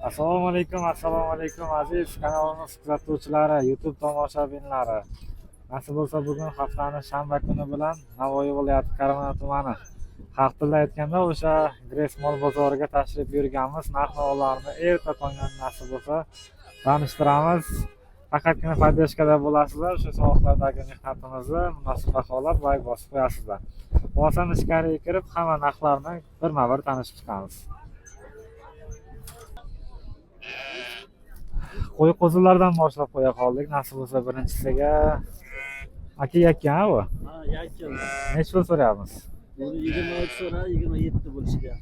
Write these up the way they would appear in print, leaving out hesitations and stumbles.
Assalomu alaykum aziz kanalimiz kuzatuvchilari, YouTube tomoshabinlari. Nasib bo'lsa bugun haftaning shanba kuni bilan Navoiy viloyati Karmana tumani Xalq tilida aytganda o'sha Gresmol bozoriga tashrif buyurganmiz. Narx-navolarni erta tongdan nasib bo'lsa tanishtiramiz. Faqatgina podeshkada bo'lasizlar, o'sha sohadagi mehnatimizni munosib baholab va bosib qo'yasizlar. Bo'lmasa ichkariga kirib hamma narxlarni birma-bir tanishib chiqamiz. Qo'y qo'zilardan boshlab qo'ya qoldik. Nasib bo'lsa birinchisiga aka yakkan bu. Ha, yakkan. Necha pul so'rayapmiz? Buni 23 so'ra, 27 bo'lishiga.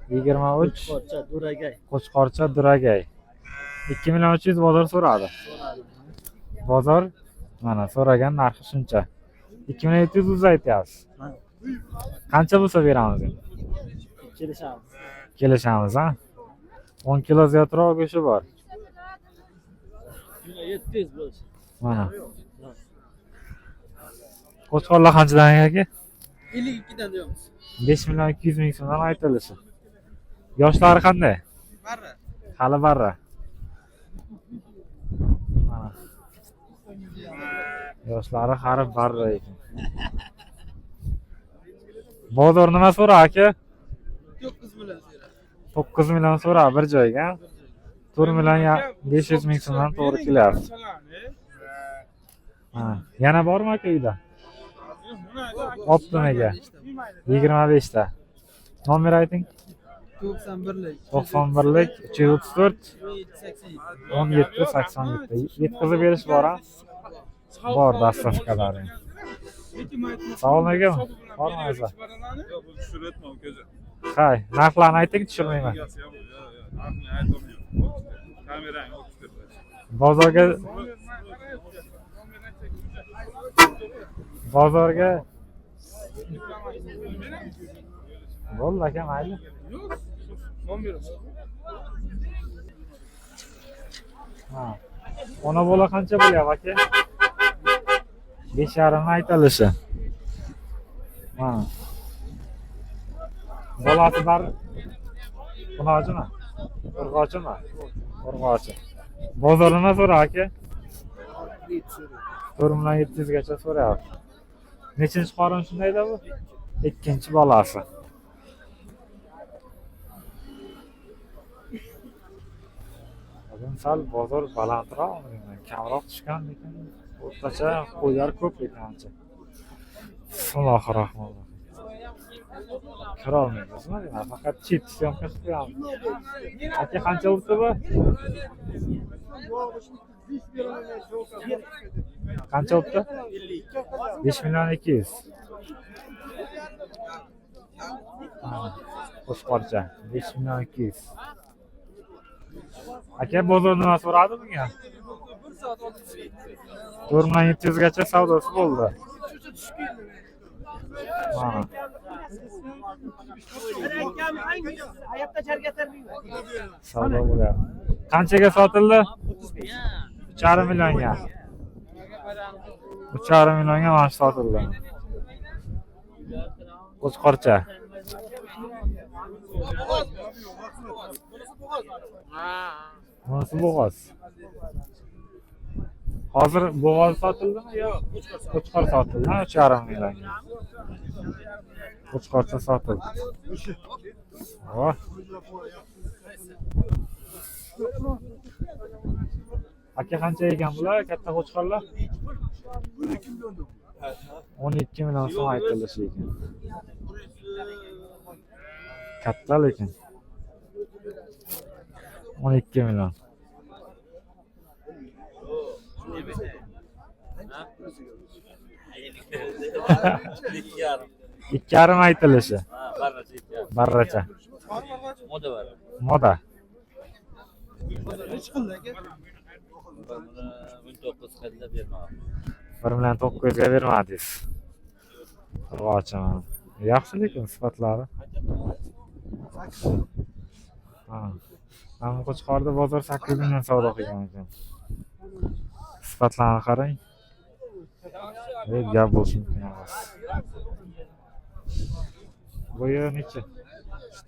23 Qo'chqorcha, Duragay. Qo'chqorcha Duragay. 2 million 300 bozor so'radi. Bozor mana so'ragan narxi shuncha. 2 million 700 o'zi aytyapsiz. Ha, Qancha bo'lsa beramiz endi? kelishamiz. Kelishamiz, ha? 10 kilo ziyodroq go'shti bor. 700 bo'lishi. Mana. Qo'chqorlar qanchadan aka? 52 dan deymiz. 5 million 200 ming so'mdan aytilishi. Yoshlari qanday? Barra. Hali barra. Mana. Yoshlari hali barra ekan. Bozor nima so'ra aka? 9 million so'ra. 9 million so'ra bir joyga. 4 million 500 ming so'mdan to'g'ri kelyapti. Ha, yana bormi aka uyda? Optimaga 25 ta. Nomer ayting. 91lik. 91lik 334 1787. Yetkazib berish bor ha? Bor dastavkalari. Savob aka. Bormi o'zi? Yo'q, bu tushirayotma ukajon. Hay, narxlarni ayting, tushirmayman. Narxni aytolmayman. Kamerang o'tib bozorga bo'ldi aka, mayli. Ha. Ona bola qancha bo'lyapti aka? 5,5 aytilishi. Ha. Bolasi bar Bunojimi? Urg'ochimi? Urg'ochi. Bozor nima so'ra aka? 4 million 700 gacha so'rayapti. Nechinchi qorin shundayda bu? Ikkinchi bolasi. Bugun sal bozor balandroq, kamroq tushgan lekin o'rtacha qo'ylar ko'p ekancha. Allohu rahmat. Kirolmaymizmi? Faqat chip syomka qilib qo'yamiz. Aka qancha urdi bu? Qancha urdi? 5 million 200. Qo'chqorcha 5 million 200. Aka bozor nima so'radi bunga? 4 million 700 gacha savdosi bo'ldi. Savdo bo'lyapti. Qanchaga sotildi? 3,5 millionga. 3,5 millionga mana shu sotildi. Qo'chqorcha. Bunisi bo'g'oz. Hozir bo'g'oz sotildimi yo qo'chqor sotildimi? 3,5 millionga. Qo'chqorcha sotildi. Oh. Aka qancha ekan bular? Katta qo'chqorlar? 12 million so'm aytilishi ekan. Katta lekin. 12 million. Ikki yarim aytilishi. Barracha. Moda bor. Moda. 19 qilib bermoqchi. 1 million 900 ga bermadingiz. Urg'ochimi? Yaxshi lekin sifatlari. Ha. Mana Qo'chqorda bozor 8 million savdo qilgan ekan. Sifatlarni qarang. Gap bo'lsin emas. Bo'yi necha?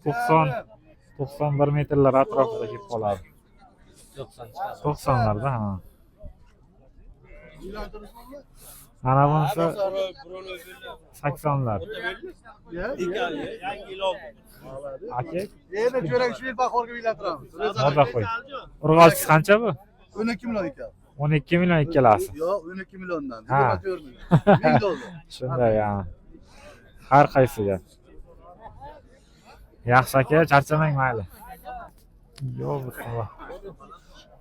91 metrlar atrofida kelib qoladi. 90 chiqadi. 90'larda ha. Ana bunisi 80'lar. Aka, Yana jo'rak shvel baholga uylantiramiz. moda qo'y. Urg'ochisi qancha bu? 12 million ekan. 12 million ikkalasi. Yo'q, 12 milliondan. Ha. 24 million. 1000 dollar. Shunday ya. Har qaysiga. Yaxshi aka, charchamang mayli. Yo'q, bismillah.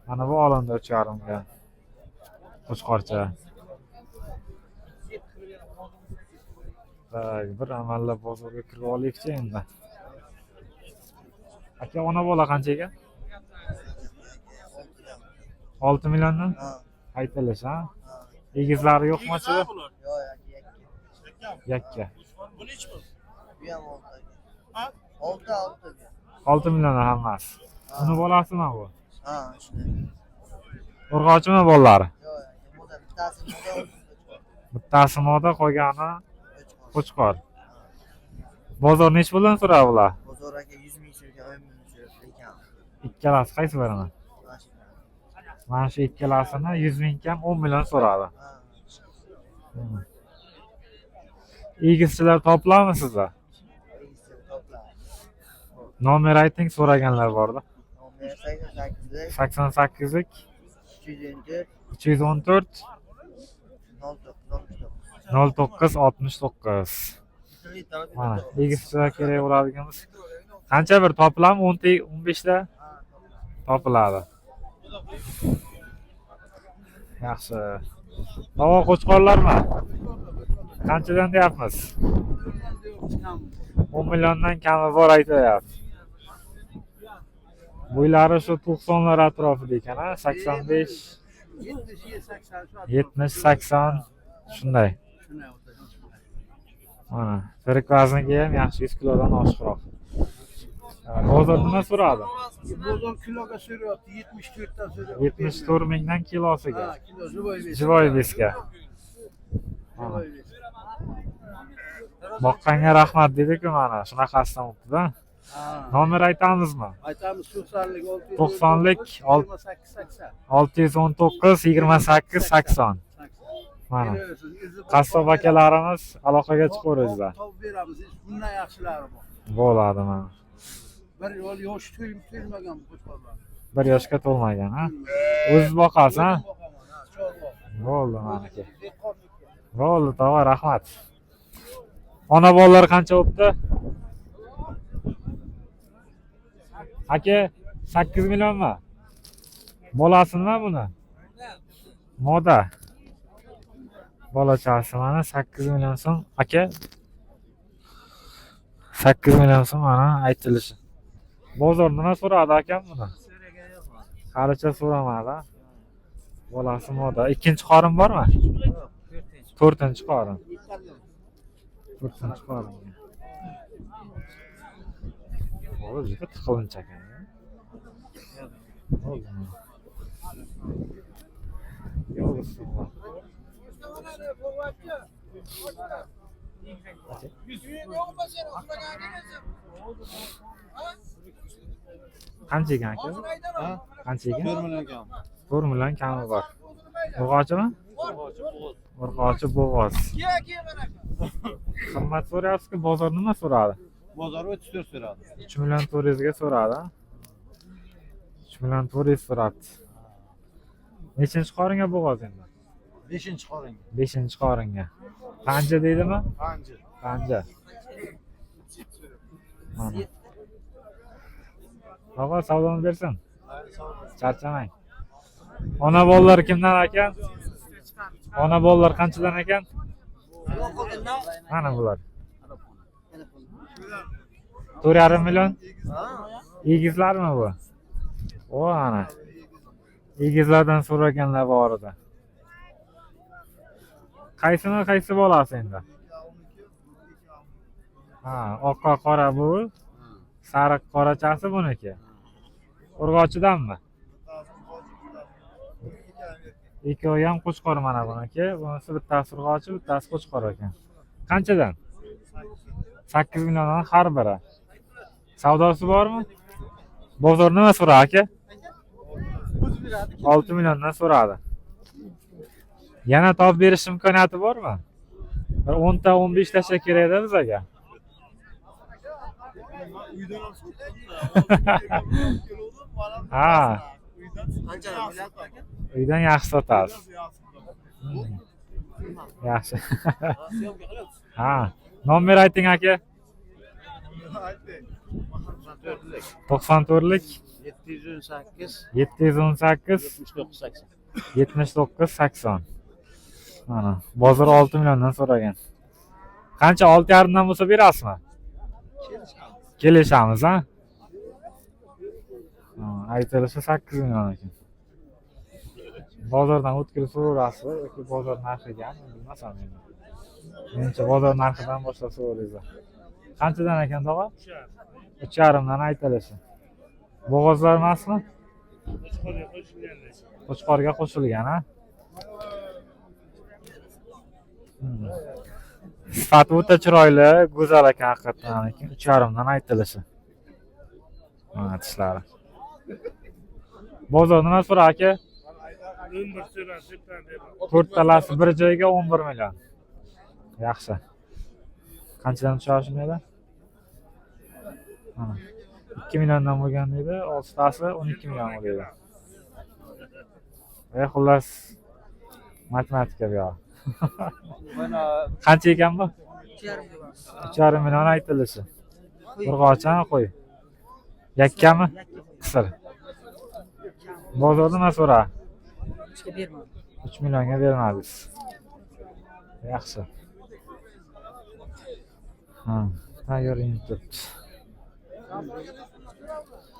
Mana bu olanda 3,5 ga. Qo'chqorcha. Bir amallab bozorga kirib olaylik-chi endi. Aka, ona bola qancha ekan? 6 milliondan? Aytilish, ha? Egizlari yo'qmi ichida? Yakka. Bu ham 6. 6 milliondan hammasi. Uni bolasimi bu? Ha, shunday. Urg'ochimi bolalari? Yo'q, moda bittasi moda, Bittasi moda, qolgani qo'chqor. Bozor nech puldan so'radi bular? bozor aka 100 ming so'rgan, 10 ming so'rab ekan. Ikkalasi qaysi birini? Mana shu ikkalasini 100 ming kam 10 million so'radi. Ha, Egizchilar toplammi sizlar? topla. Nomer ayting, so'raganlar borda. Nomer 88 88lik 214 314 0969. 0969. Mana egizchilar kerak bo'ladiganimiz. Qancha bir toplam 15 ta topiladi. Yaxshi. Havo qo'chqorlarmi? Qanchadan deyapmiz? 10 milliondan kami bor aytayapti. Bo'ylari shu 90lar atrofida ekan, ha? 85, 70, 80 shunday. Mana, tirik vaznga ham yaxshi 100 kilodan oshiqroq. Bozor nima so'radi? Bozor kiloga so'rayapti, 74 dan so'rayapti. 74 mingdan kilosiga. Ha, kilo живой вес. Живой весga. Mana. Boqqanga rahmat dedi-ku mana, shunaqasidan o'tdi-da. Ha. Nomer aytamizmi? Aytamiz 90lik 90lik 619 28 80. Mana. Qassob akalarimiz aloqaga chiqaverasizlar. Topib beramiz. Bundan yaxshilari bor. Bo'ladi mana. Bir yo'l yosh to'ymagan qo'chqorlar. 1 yoshga to'lmagan, ha? O'ziz boqasiz, ha? Chorvoq. Bo'ldi mana aka. Bo'ldi, tog'a, rahmat. Ona bolalar qancha bo'pti? Aka, 8 millionmi? Bolasimi buni? Moda. Bolachasi mana 8 million so'm. Aka, 8 million so'm mana aytilishi. Bozor nima so'radi akam buni? Halicha so'ramadi. Bolasi moda. Ikkinchi qorin bormi? 4-chi qorin. 4-chi qorin. Bo'ldi, juda tiqilinch ekan. Bo'ldi. Yo'q, bismillah. Qancha ekan aka? Qancha ekan? 4 million kam. 4 million kami bor. Urg'ochimi? Urg'ochi bo'g'oz. Qimmat so'rayapsiz-ku, bozor nima so'radi? Bozor 34 so'radi. 3 million 400 ga so'radi. 3 million 400 so'rabdi. Nechinchi qoringa bo'g'oz endi? 5-qorin. 5-qoringa. Qancha deydimi? Qancha? Qancha. Mana. Baba savdoni bersin. Charchamang. Ona bolalar kimdan ekan? Ona bolalar qanchadan ekan? Mana bular. 4,5 million. Egizlarmi bu? O ana. Egizlardan so'raganlar bor edi. Qaysi bolasi endi? Ha, oqqa qora bu. Sariq qorachasi buniki. Urg'ochidanmi? Ikkovi ham qo'chqor mana buniki. Bunisi bittasi urg'ochi, bittasi qo'chqor ekan. Qanchadan? 8 milliondan har biri. Savdosi bormi? Bozor nima so'radi aka? 6 milliondan so'radi. Yana topib berish imkoniyati bormi? Bir 10 ta 15 ta kerak edi bizga. Ha, uydan yaxshi sotasiz. Yaxshi. Ha, nomer ayting aka. 94lik 718 7980. Mana, bozor 6 milliondan so'ragan. Qancha 6,5 dan bo'lsa berasizmi? Kelishamiz, ha? Aytilishi 8 million ekan. Bozordan o'tkir so'rasiz yoki bozor narxigami bilmasam endi. Menimcha bozor narxidan boshlab so'raysiz. Qanchadan ekan tog'a? 3,5 dan aytilishi. Bo'g'ozlar emasmi? Qo'chqorga qo'shilgan, ha? Sifati o'ta chiroyli, go'zal ekan haqiqatan. 3,5 dan aytilishi. Mana tishlari. Bozor nima so'ra aka? 4 talasi bir joyga 11 million. Yaxshi. Qanchadan tushashmaydi? Mana 2 milliondan bo'lgan edi, 6 tasi 12 million bo'ladi. Xullas matematika bu yoq. Qancha ekan bu? 3,5 million aytilishi. Urg'ochami qo'y? Yakkami? Qisir. Bozorda nima so'ra? 3 millionga bermadingiz. Yaxshi. Ha, tayyoring turibdi.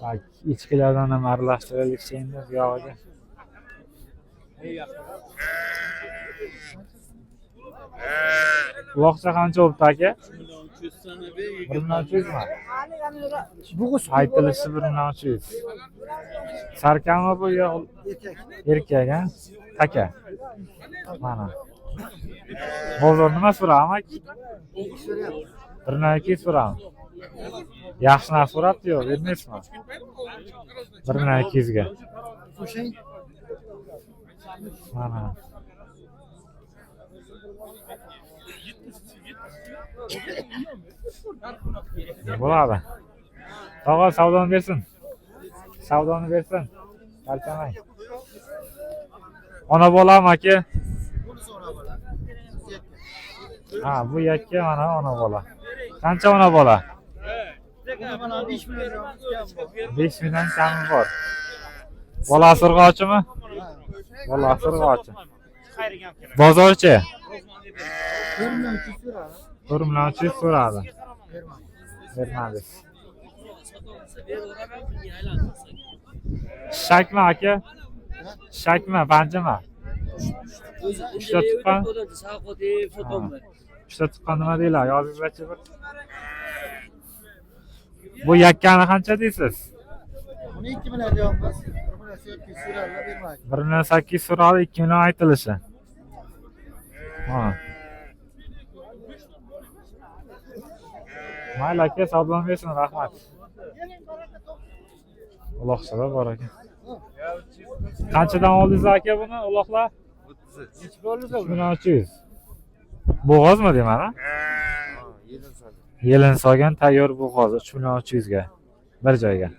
Bak, ichkilardan ham aralashtiraylik endi bu yog'iga. Uloqcha qancha bo'libdi aka? 1,300 mi? Aytilishi 1,300. Sarkami bu yo erkak, ha? Taka. Mana. Bozor nima so'rayapman? 1,2 so'rayman. Yaxshi narsa so'rabdi-yu, bermaysizmi? 1,200 ga. Mana. Bo'ladi. Tog'a savdoni bersin. Savdoni bersin. Charchamang. Ona bolami aka? Ha, bu yakka mana ona bola. Qancha ona bola? 5 million kami bor. Bola surg'ochimi? Bola surg'ochi. Bozorchi? 1,200 so'radi. Bermadi. Shakmi aka? Shakmi, panjimi? Uchta tuqqan. Uchta tuqqan nima deylar? Yozingizchi bir. Bu yakkani qancha deysiz? 2 million deyapmiz. 1,8 so'radi, 2 million aytilishi. Ha. Mayli aka, savdon bersin, rahmat. Uloqchalar bor ekan. Qanchadan oldingiz aka buni uloqlar? 3,300. Bo'g'ozmi deyman, ha? Yelin solgan tayyor bo'g'oz 3,300 ga. Bir joyga.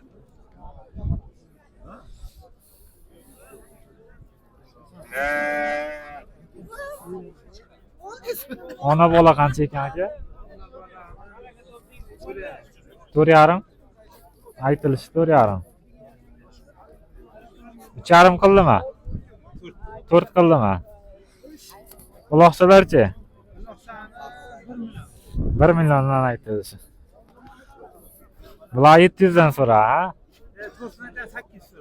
Ona bola qancha ekan aka? 4,5. Aytilishi 4,5. 3,5 qildimi? 4 qildimi? Uloqchalarchi? 1 milliondan aytilishi. Bular 700 dan so'ra, ha?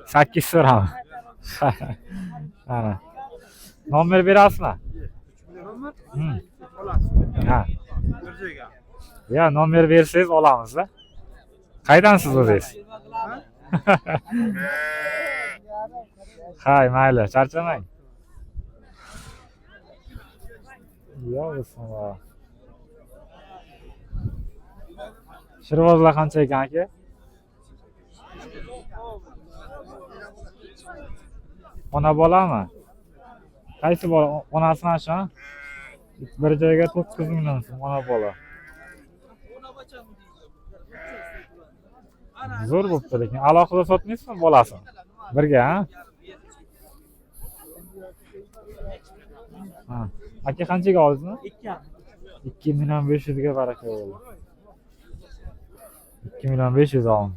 8 so'rami? Ana. Nomer berasizmi? Ha. Ya, nomer bersangiz olamiz-da. Qaydansiz o'zingiz? Hay, mayli, charchamang. Yo'q, bismillah. Shirvozlar qancha ekan aka? Ona bolami? Qaysi bola? Onasi mana shu. Bir joyga 9 million so'm ona bola. Zo'r bo'pti lekin alohida sotmaysizmi bolasini? Birga, ha? Ha. Aka qanchaga oldingizmi? 2 million 500 ga baraka bo'ldi. 2 million 500 oldim.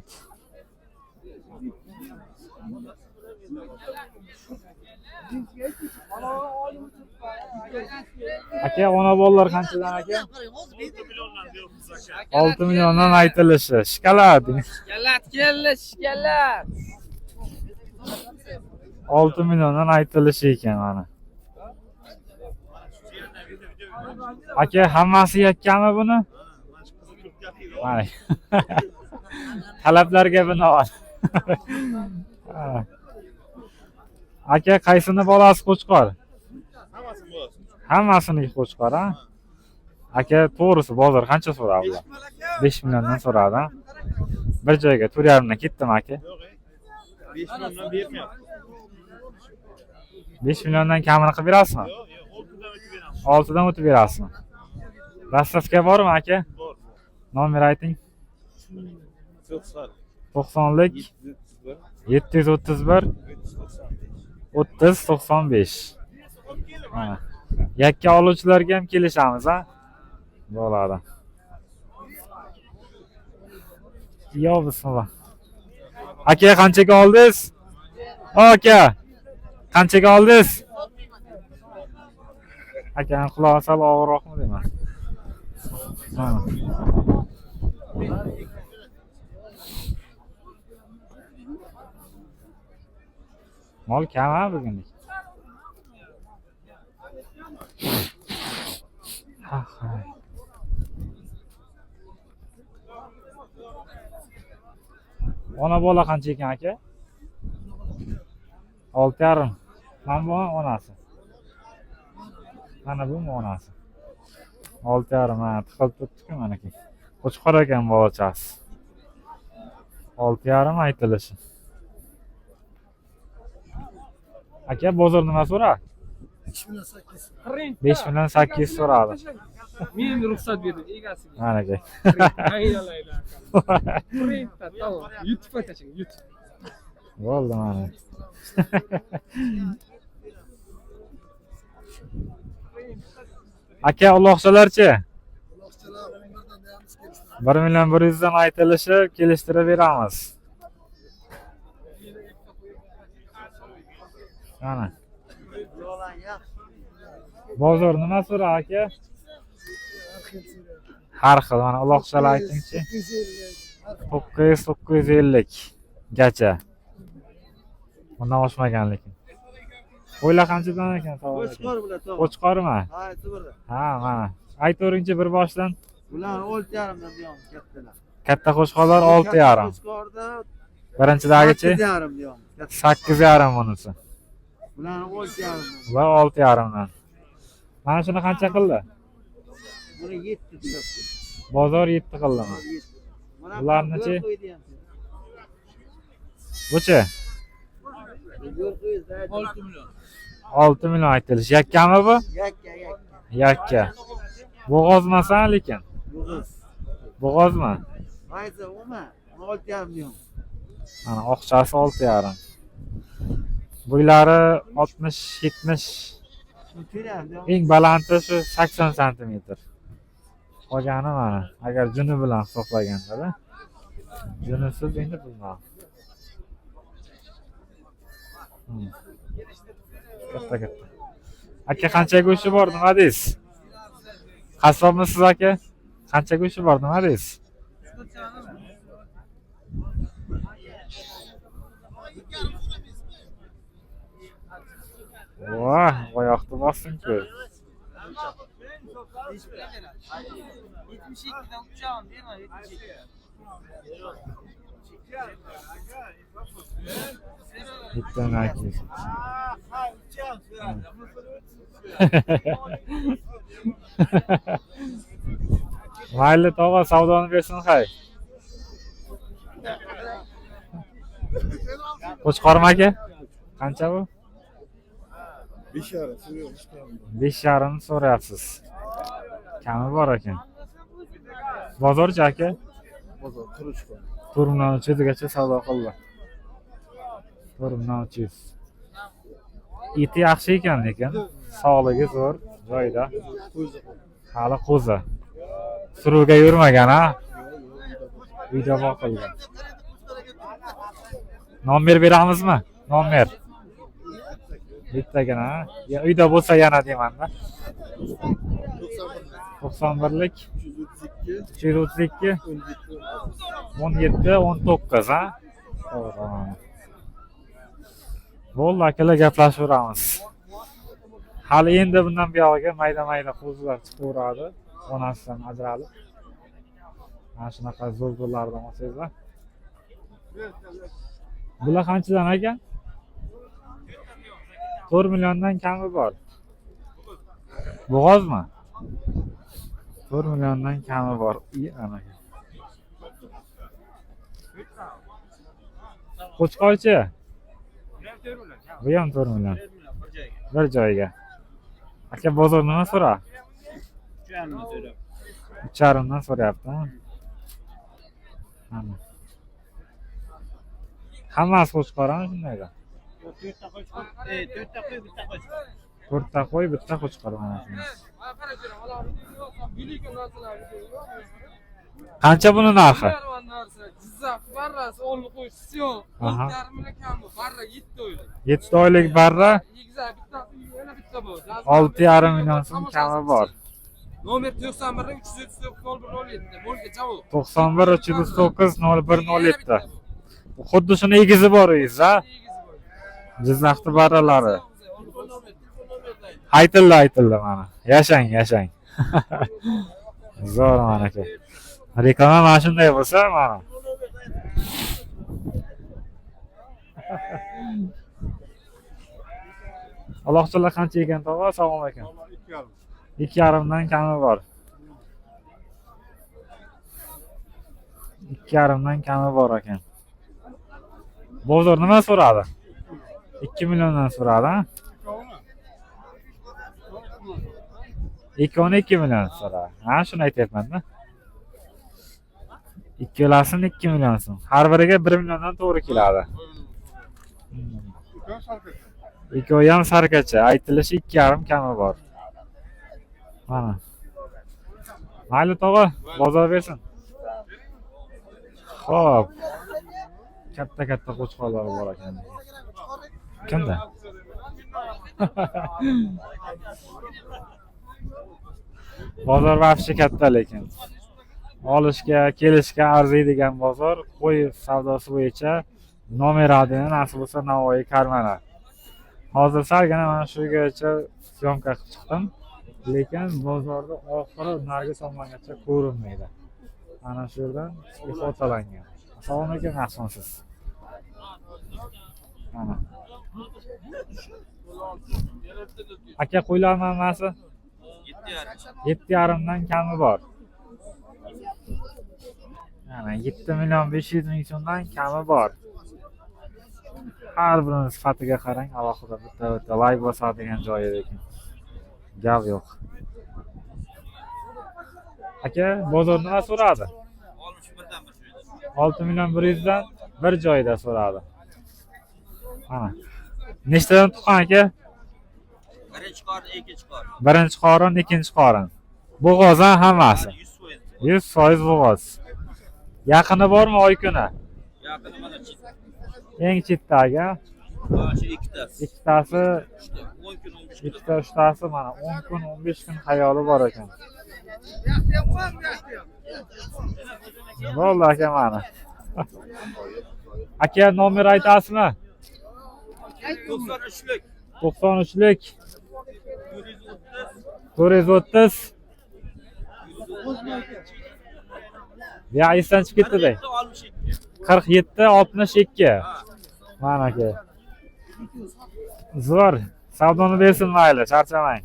Aka, ona bolalar qanchadan aka? 6 milliondan aytilishi. Shikolat. Shikolat keldi, shikolat. 6 milliondan aytilishi ekan mana. Aka, hammasi yakkami buni? Mana. Talablarga binoan. Aka, qaysini bolasi Qo'chqor? Hammasini Qo'chqor, ha? Aka, to'g'risi bozor qancha so'radi? 5 milliondan so'radi, ha? Bir joyga 4,5 dan ketdimi aka? 5 milliondan bermayapti. 5 milliondan kamini qilib berasizmi? 6 dan o'tib berasizmi? Rastavka bormi aka? Bor. Nomer ayting. 90lik 731 3095. Mana. Yakka oluvchilarga ham kelishamiz, ha? Bo'ladi. Yo, bismillah. Aka, qanchaga oldingiz? Aka, qanchaga oldingiz? Aka, quloq sal og'irroqmi deyman. Mana. Mol kam ha bugunlik. Ona bola qancha ekan aka? 6,5. Mana bu onasi. Mana bu onasi. 6,5 mana tiqilib turibdi-ku manaki. Qo'chqor ekan bolachasi. 6,5 aytilishi. Aka, bozor nima so'ra? 5 million 800 so'radi. Men ruxsat berdim egasiga. Mana aka. Aylalaylar. Printda tamam. YouTube ataching, YouTube. Bo'ldi mana. Aka, uloqchalarchi? 1 million 100 dan aytilishi, kelishtirib beramiz. Mana. Bozor nima so'ra aka? Har xil, mana uloqchalar aytingchi. 950 gacha. Bundan oshmagan lekin. Qo'ylar qanchadan ekan savol? Qo'chqor bular, to'g'ri. Qo'chqormi? Ha, to'g'ri. Ha, mana. Aytavering-chi bir boshdan. Bular 6,5 dan deyapmiz kattalar. Katta qo'chqorlar 6,5. Qo'chqorda Birinchidagichi 8,5 deyapmiz. 8,5 bunisi. Bular 6,5. Bular 6,5 dan. Mana shuni qancha qildi? Buni 7 deyapti. Bozor 7 qildimi? Bularni-chi? Buchi? 6 million. 6 million aytilish. Yakkami bu? Yakka. Yakka. Bo'g'ozmasan lekin. Yo'q. Bo'g'ozmi? Qaysi umi? 6,5 deyapmiz. Mana oqchasi 6,5. Bo'ylari 60-70. Eng balandi shu 80 cm. Qolgani mana, agar juni bilan hisoblaganda-da. Junisiz endi bilmayman. Katta. Aka, qancha go'shti bor, nima deysiz? Qassobmisiz aka? Qancha go'shti bor, nima deysiz? Voh, oyoqni bosding-ku. 72'den uçağım değil mi? 72. Bittadan aka. Mayli tog'a, savdoni bersin hay. Qo'chqormi aka? Qancha bu? 5,5 so'ruyorum işte. 5,5 so'rayapsiz. Kami bor ekan. Bozorchi aka? Bozor 43 ton. 4,300gacha savdo qildi. 4,300. Iti yaxshi ekan lekin, sog'ligi zo'r joyida. Hali qo'zi. Suruvga yurmagan ha? Uyda boqilgan. Nomer beramizmi? Nomer. Bittagina. Ya uyda bo'lsa yana deyman-da. 91lik 332 17 19 ha? To'g'ri. Bo'ldi akalar, gaplashaveramiz. Hali endi bundan buyog'iga mayda-mayda qo'zilar chiqaveradi. Onasidan ajralib. Mana shunaqa zo'rlardan olsangizlar. Bular qanchadan ekan? 4 milliondan kami bor. Bo'g'ozmi? 4 milliondan kami bor. Ana. Qo'chqorchi? Bu ham 4 million. Bir joyga. Aka bozor nima so'ra? 3,5 dan so'rayapti. Hammasi qo'chqorami shundayda? 4ta qo'y, bitta qo'chqor mana shunday. Qancha buni narxi? Jizzax barrasi 10 qo'yib, sio. 10,5 million kami, barra 7 oylik. 7 oylik barra Egizak bittasi yana bitta bor. 6,5 million so'm kami bor. Nomer 91 339 0107. Bo'lga javob. 91 309 0107. Xuddi shuni egizi bor uyingizda. Jizzaxda barralari. Aytildi mana. Yashang. Zo'r mana aka. Reklama mana shunday bo'lsa mana. Aloqchalar qancha ekan tog'a? Assalomu alaykum. 2,5 dan kami bor. 2,5 dan kami bor ekan. Bozor nima so'radi? 2 milliondan so'radi, ha? 2 million so'radi. Ha, shuni aytyapman-da. Ikkalasini 2 million so'm. Har biriga 1 milliondan to'g'ri keladi. Ikkovi ham sarkacha, aytilishi 2,5 kami bor. Mana. Mayli tog'a, bozor bersin. Xo'p. Katta qo'chqorlar bor ekan. Kimda? Bozor vafshi katta lekin. Olishga, kelishga arziydigan bozor. Qo'y savdosi bo'yicha nomeradidan nasib bo'lsa Navoiy Karmana. Hozir salgina mana shu yergacha syomka qilib chiqdim. Lekin bozorda oxiri narigi tomongacha ko'rinmaydi. Mana shu yerdan ifodalangan. Assalomu alaykum, yaxshimisiz? Mana. Aka qo'ylar hammasi 7,5 dan kami bor. Mana 7 million 500 ming so'mdan kami bor. Har birini sifatiga qarang, alohida bitta like bosadigan joyi lekin. Gap yo'q. Aka, bozor nima so'radi? 6 million 100 dan bir joyda so'radi. Mana. Nechtadan tuqqan aka? Birinchi qorin, ikkinchi qorin. Bo'g'ozdan hammasi. 100% bo'g'oz. Yaqini bormi oy kuni? Yaqini mana chet. Eng chetdagi. Mana shu ikkitasi. Ikkitasi 10 kun 15 kun. ikkita uchtasi mana 10 kun 15 kun xayoli bor ekan. Bo'ldi aka mana. Aka nomer aytasizmi? 93lik. 93lik 430 430 Ya esdan chiqib ketdi-da. 47 62. Mana aka. Zo'r. Savdoni bersin mayli, charchamang.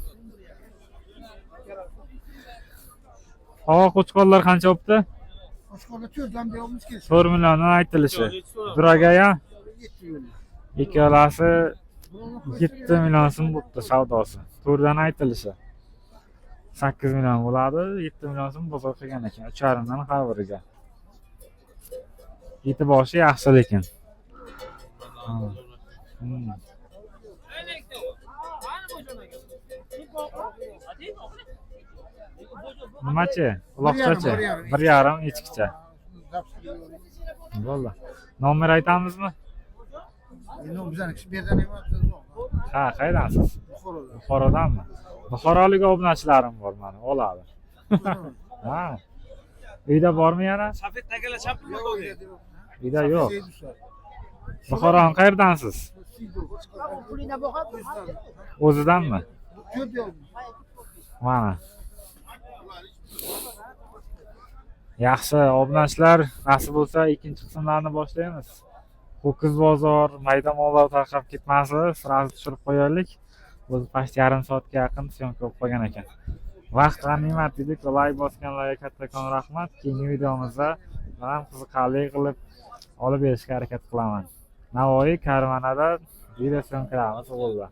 Havo qo'chqorlar qancha bo'pti? Qo'chqorlar 4 beramiz ki. 4 milliondan aytilishi. Duraga ham ikkalasi yetti million so'm bo'pti savdosi. To'rdan aytilishi 8 million bo'ladi, 7 million so'm bozor qilgan ekan. 3,5 dan xavriga. Eti boshi yaxshi lekin. Nimachi? Uloqchachi? 1,5 echkicha. Bo'ldi. Nomer aytamizmi? Endi bizani kishi berdan emas. Ha, qaydansiz? Buxorodan. Buxorodanmi? Buxorolik obunachilarim bor mana, oladi. Ha. Uyda bormi yana? Safetdagilar chapmi bo'ldi? Uyda yo'q. Buxoron qayerdansiz? O'zidanmi? Mana. Yaxshi, obunachilar, nasib bo'lsa ikkinchi qismlarni boshlaymiz. Ho'kiz bozor, mayda mollar tarqab ketmasin, sразу tushirib qo'yaylik. O'zi past yarim soatga yaqin syomka bo'lib qolgan ekan. Vaqt g'animat dedik, like bosganlarga kattakon rahmat. Keyingi videomizda ham qiziqarli qilib olib berishga harakat qilaman. Navoiy Karmanada video syomkalarimiz bo'ldi.